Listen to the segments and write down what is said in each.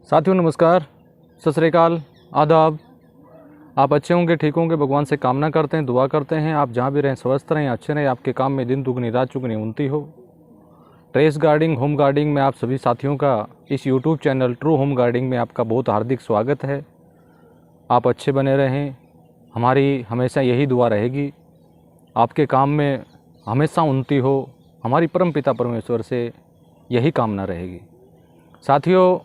साथियों नमस्कार, सत श्री अकाल, आदाब। आप अच्छे होंगे, ठीक होंगे, भगवान से कामना करते हैं, दुआ करते हैं। आप जहाँ भी रहें स्वस्थ रहें, अच्छे रहें, आपके काम में दिन दुगनी रात चुगनी उन्नति हो। टेरेस गार्डनिंग, होम गार्डनिंग में आप सभी साथियों का इस YouTube channel true home gardening में आपका बहुत हार्दिक स्वागत है। आप अच्छे बने रहें, हमारी हमेशा यही दुआ रहेगी। आपके काम में हमेशा उन्नति हो, हमारी परमपिता परमेश्वर से यही कामना रहेगी। साथियों,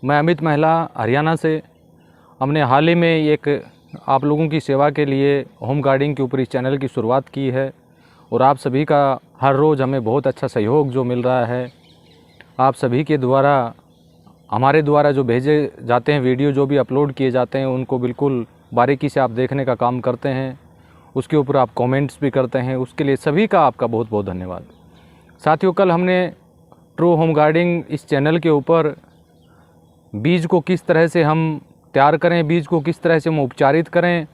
मैं अमित महिला हरियाणा से, हमने हाल ही में एक आप लोगों की सेवा के लिए होम गार्डनिंग के ऊपर इस चैनल की शुरुआत की है और आप सभी का हर रोज़ हमें बहुत अच्छा सहयोग जो मिल रहा है। आप सभी के द्वारा, हमारे द्वारा जो भेजे जाते हैं वीडियो, जो भी अपलोड किए जाते हैं, उनको बिल्कुल बारीकी से आप देखने का काम करते हैं। उसके ऊपर आप कमेंट्स भी करते हैं, उसके लिए सभी का आपका बहुत बहुत धन्यवाद। साथियों, कल हमने ट्रू होम गार्डनिंग इस चैनल के ऊपर बीज को किस तरह से हम तैयार करें, बीज को किस तरह से हम उपचारित करें,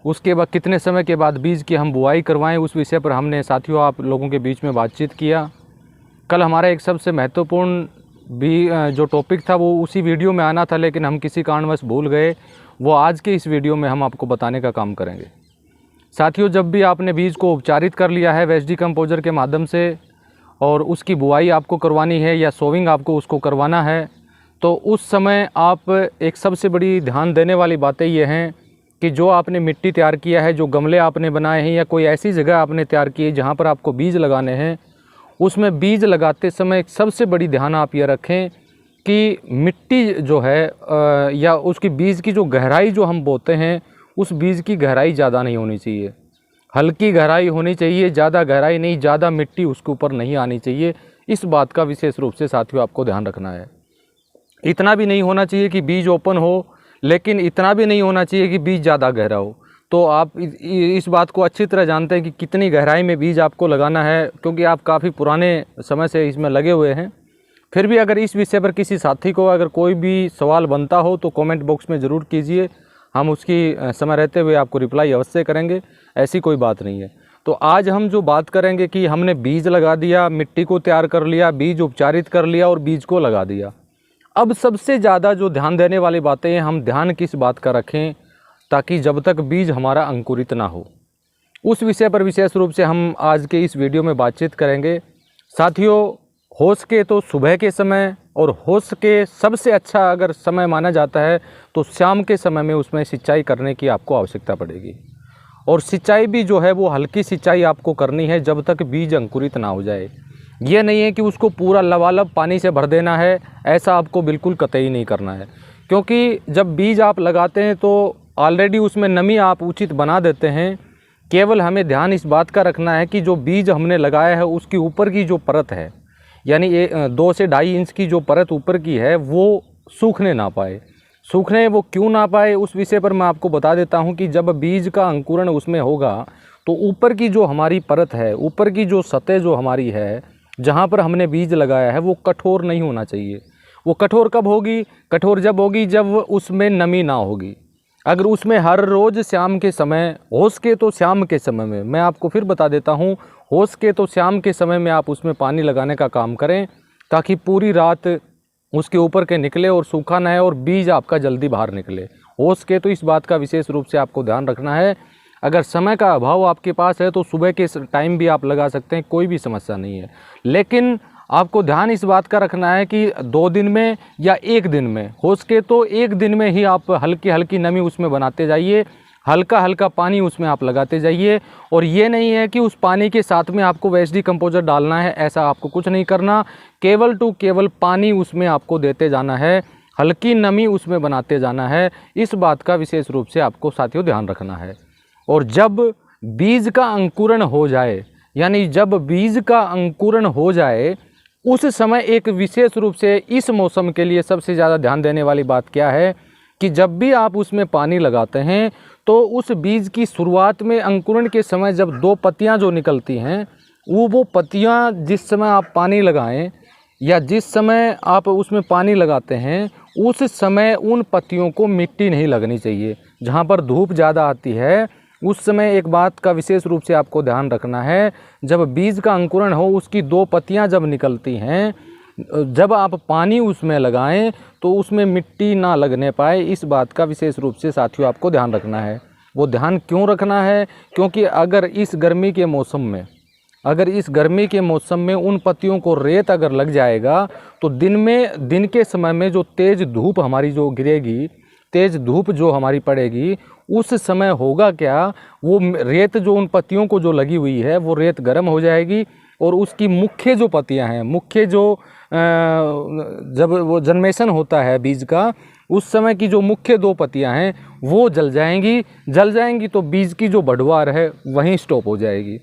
उसके बाद कितने समय के बाद बीज की हम बुआई करवाएं, उस विषय पर हमने साथियों आप लोगों के बीच में बातचीत किया। कल हमारा एक सबसे महत्वपूर्ण जो टॉपिक था वो उसी वीडियो में आना था, लेकिन हम किसी कारणवश भूल गए। वो आज के इस वीडियो में हम आपको बताने का काम करेंगे। साथियों, जब भी आपने बीज को उपचारित कर लिया है वेस्ट डिकम्पोजर के माध्यम से और उसकी बुआई आपको करवानी है या सोविंग आपको उसको करवाना है, तो उस समय आप एक सबसे बड़ी ध्यान देने वाली बातें ये हैं कि जो आपने मिट्टी तैयार किया है, जो गमले आपने बनाए हैं या कोई ऐसी जगह आपने तैयार की है जहाँ पर आपको बीज लगाने हैं, उसमें बीज लगाते समय एक सबसे बड़ी ध्यान आप ये रखें कि मिट्टी जो है या उसकी बीज की जो गहराई जो हम बोते हैं, उस बीज की गहराई ज़्यादा नहीं होनी चाहिए। हल्की गहराई होनी चाहिए, ज़्यादा गहराई नहीं, ज़्यादा मिट्टी उसके ऊपर नहीं आनी चाहिए। इस बात का विशेष रूप से साथियों आपको ध्यान रखना है। इतना भी नहीं होना चाहिए कि बीज ओपन हो, लेकिन इतना भी नहीं होना चाहिए कि बीज ज़्यादा गहरा हो। तो आप इस बात को अच्छी तरह जानते हैं कि कितनी गहराई में बीज आपको लगाना है, क्योंकि आप काफ़ी पुराने समय से इसमें लगे हुए हैं। फिर भी अगर इस विषय पर किसी साथी को अगर कोई भी सवाल बनता हो तो कमेंट बॉक्स में ज़रूर कीजिए, हम उसकी समय रहते हुए आपको रिप्लाई अवश्य करेंगे। ऐसी कोई बात नहीं है। तो आज हम जो बात करेंगे कि हमने बीज लगा दिया, मिट्टी को तैयार कर लिया, बीज उपचारित कर लिया और बीज को लगा दिया। अब सबसे ज़्यादा जो ध्यान देने वाली बातें हैं, हम ध्यान किस बात का रखें ताकि जब तक बीज हमारा अंकुरित ना हो, उस विषय पर विशेष रूप से हम आज के इस वीडियो में बातचीत करेंगे। साथियों, हो सके तो सुबह के समय और हो सके सबसे अच्छा अगर समय माना जाता है तो शाम के समय में उसमें सिंचाई करने की आपको आवश्यकता पड़ेगी। और सिंचाई भी जो है वो हल्की सिंचाई आपको करनी है जब तक बीज अंकुरित ना हो जाए। ये नहीं है कि उसको पूरा लबालब पानी से भर देना है, ऐसा आपको बिल्कुल कतई नहीं करना है। क्योंकि जब बीज आप लगाते हैं तो ऑलरेडी उसमें नमी आप उचित बना देते हैं। केवल हमें ध्यान इस बात का रखना है कि जो बीज हमने लगाया है उसकी ऊपर की जो परत है, यानी 2 से 2.5 इंच की जो परत ऊपर की है, वो सूखने ना पाए। सूखने वो क्यों ना पाए, उस विषय पर मैं आपको बता देता हूँ कि जब बीज का अंकुरण उसमें होगा तो ऊपर की जो हमारी परत है, ऊपर की जो सतह जो हमारी है, जहाँ पर हमने बीज लगाया है, वो कठोर नहीं होना चाहिए। वो कठोर कब होगी? कठोर जब होगी जब उसमें नमी ना होगी। अगर उसमें हर रोज़ शाम के समय, हो सके तो शाम के समय में, मैं आपको फिर बता देता हूँ, हो सके तो शाम के समय में आप उसमें पानी लगाने का काम करें ताकि पूरी रात उसके ऊपर के निकले और सूखा ना है और बीज आपका जल्दी बाहर निकले। हो सके तो इस बात का विशेष रूप से आपको ध्यान रखना है। अगर समय का अभाव आपके पास है तो सुबह के टाइम भी आप लगा सकते हैं, कोई भी समस्या नहीं है। लेकिन आपको ध्यान इस बात का रखना है कि 2 दिन में या 1 दिन में, हो सके तो 1 दिन में ही आप हल्की हल्की नमी उसमें बनाते जाइए, हल्का हल्का पानी उसमें आप लगाते जाइए। और ये नहीं है कि उस पानी के साथ में आपको वेस्ट डिकम्पोजर डालना है, ऐसा आपको कुछ नहीं करना। केवल टू केवल पानी उसमें आपको देते जाना है, हल्की नमी उसमें बनाते जाना है। इस बात का विशेष रूप से आपको साथियों ध्यान रखना है। और जब बीज का अंकुरण हो जाए, यानी जब बीज का अंकुरण हो जाए, उस समय एक विशेष रूप से इस मौसम के लिए सबसे ज़्यादा ध्यान देने वाली बात क्या है कि जब भी आप उसमें पानी लगाते हैं तो उस बीज की शुरुआत में अंकुरण के समय जब 2 पत्तियां जो निकलती हैं, वो पत्तियां जिस समय आप पानी लगाएं या जिस समय आप उसमें पानी लगाते हैं, उस समय उन पत्तियों को मिट्टी नहीं लगनी चाहिए। जहाँ पर धूप ज़्यादा आती है उस समय एक बात का विशेष रूप से आपको ध्यान रखना है, जब बीज का अंकुरण हो, उसकी 2 पत्तियां जब निकलती हैं, जब आप पानी उसमें लगाएं तो उसमें मिट्टी ना लगने पाए, इस बात का विशेष रूप से साथियों आपको ध्यान रखना है। वो ध्यान क्यों रखना है? क्योंकि अगर इस गर्मी के मौसम में उन पत्तियों को रेत अगर लग जाएगा तो दिन के समय में जो तेज़ धूप हमारी जो गिरेगी, तेज़ धूप जो हमारी पड़ेगी, उस समय होगा क्या, वो रेत जो उन पत्तियों को जो लगी हुई है वो रेत गर्म हो जाएगी और उसकी मुख्य जो पत्तियां हैं, मुख्य जो जब वो जन्मेशन होता है बीज का, उस समय की जो मुख्य 2 पत्तियां हैं वो जल जाएंगी तो बीज की जो बढ़वार है वहीं स्टॉप हो जाएगी।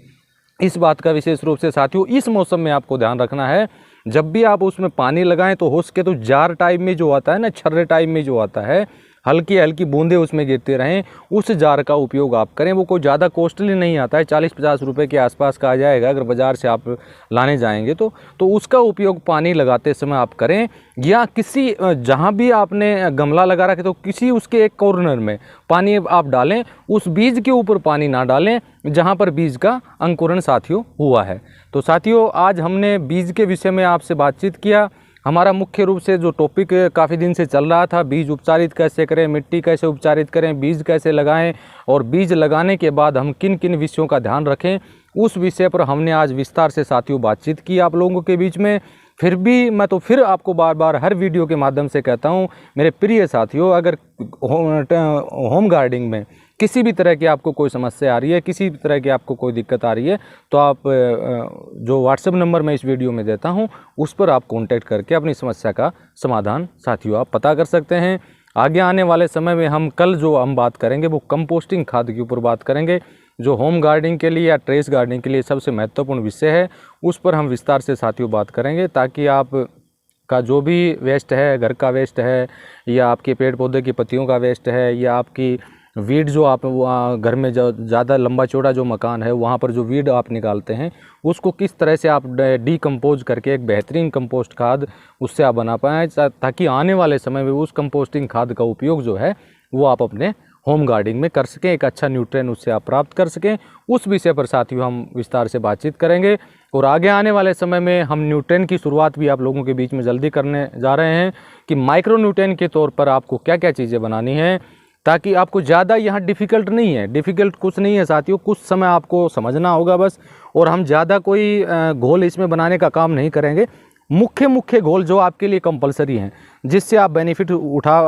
इस बात का विशेष रूप से साथियों इस मौसम में आपको ध्यान रखना है। जब भी आप उसमें पानी लगाएं तो हो सके तो जार टाइप में जो आता है ना, छर्रे टाइप में जो आता है, हल्की हल्की बूंदें उसमें गिरते रहें, उस जार का उपयोग आप करें। वो कोई ज़्यादा कॉस्टली नहीं आता है, 40-50 रुपये के आसपास का आ जाएगा अगर बाज़ार से आप लाने जाएंगे तो उसका उपयोग पानी लगाते समय आप करें। या किसी जहाँ भी आपने गमला लगा रखे तो किसी उसके एक कॉर्नर में पानी आप डालें, उस बीज के ऊपर पानी ना डालें जहाँ पर बीज का अंकुरण साथियों हुआ है। तो साथियों आज हमने बीज के विषय में आपसे बातचीत किया। हमारा मुख्य रूप से जो टॉपिक काफ़ी दिन से चल रहा था, बीज उपचारित कैसे करें, मिट्टी कैसे उपचारित करें, बीज कैसे लगाएं और बीज लगाने के बाद हम किन किन विषयों का ध्यान रखें, उस विषय पर हमने आज विस्तार से साथियों बातचीत की आप लोगों के बीच में। फिर भी मैं तो फिर आपको बार बार हर वीडियो के माध्यम से कहता हूँ मेरे प्रिय साथियों, अगर होम गार्डनिंग में किसी भी तरह की आपको कोई समस्या आ रही है, किसी भी तरह की आपको कोई दिक्कत आ रही है, तो आप जो व्हाट्सएप नंबर मैं इस वीडियो में देता हूं उस पर आप कांटेक्ट करके अपनी समस्या का समाधान साथियों आप पता कर सकते हैं। आगे आने वाले समय में हम कल जो हम बात करेंगे वो कंपोस्टिंग खाद के ऊपर बात करेंगे, जो होम गार्डनिंग के लिए या टेरेस गार्डनिंग के लिए सबसे महत्वपूर्ण विषय है। उस पर हम विस्तार से साथियों बात करेंगे ताकि आप का जो भी वेस्ट है, घर का वेस्ट है या आपके पेड़ पौधे की पत्तियों का वेस्ट है या आपकी वीड जो आप घर में जो ज़्यादा लंबा चौड़ा जो मकान है वहाँ पर जो वीड आप निकालते हैं उसको किस तरह से आप डीकम्पोज करके एक बेहतरीन कंपोस्ट खाद उससे आप बना पाएँ, ताकि आने वाले समय में उस कंपोस्टिंग खाद का उपयोग जो है वो आप अपने होम गार्डनिंग में कर सकें, एक अच्छा न्यूट्रिएंट उससे आप प्राप्त कर सकें। उस विषय पर साथियों हम विस्तार से बातचीत करेंगे और आगे आने वाले समय में हम न्यूट्रिएंट की शुरुआत भी आप लोगों के बीच में जल्दी करने जा रहे हैं कि माइक्रो न्यूट्रिएंट के तौर पर आपको क्या क्या चीज़ें बनानी है, ताकि आपको ज़्यादा यहाँ डिफ़िकल्ट नहीं है, डिफ़िकल्ट कुछ नहीं है साथियों, कुछ समय आपको समझना होगा बस। और हम ज़्यादा कोई घोल इसमें बनाने का काम नहीं करेंगे, मुख्य घोल जो आपके लिए कंपलसरी हैं जिससे आप बेनिफिट उठा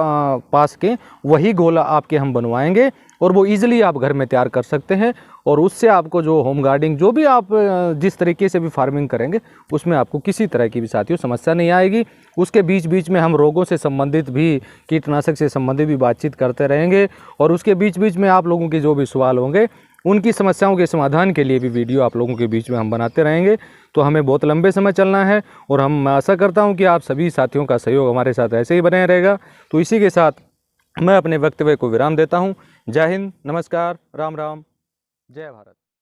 पा सकें वही घोल आपके हम बनवाएंगे और वो ईज़िली आप घर में तैयार कर सकते हैं। और उससे आपको जो होम गार्डनिंग जो भी आप जिस तरीके से भी फार्मिंग करेंगे उसमें आपको किसी तरह की भी साथियों समस्या नहीं आएगी। उसके बीच बीच में हम रोगों से संबंधित भी, कीटनाशक से संबंधित भी बातचीत करते रहेंगे और उसके बीच बीच में आप लोगों के जो भी सवाल होंगे उनकी समस्याओं के समाधान के लिए भी वीडियो आप लोगों के बीच में हम बनाते रहेंगे। तो हमें बहुत लंबे समय चलना है और हम आशा करता हूं कि आप सभी साथियों का सहयोग हमारे साथ ऐसे ही बने रहेगा। तो इसी के साथ मैं अपने वक्तव्य को विराम देता हूं। जय हिंद, नमस्कार, राम राम, जय भारत।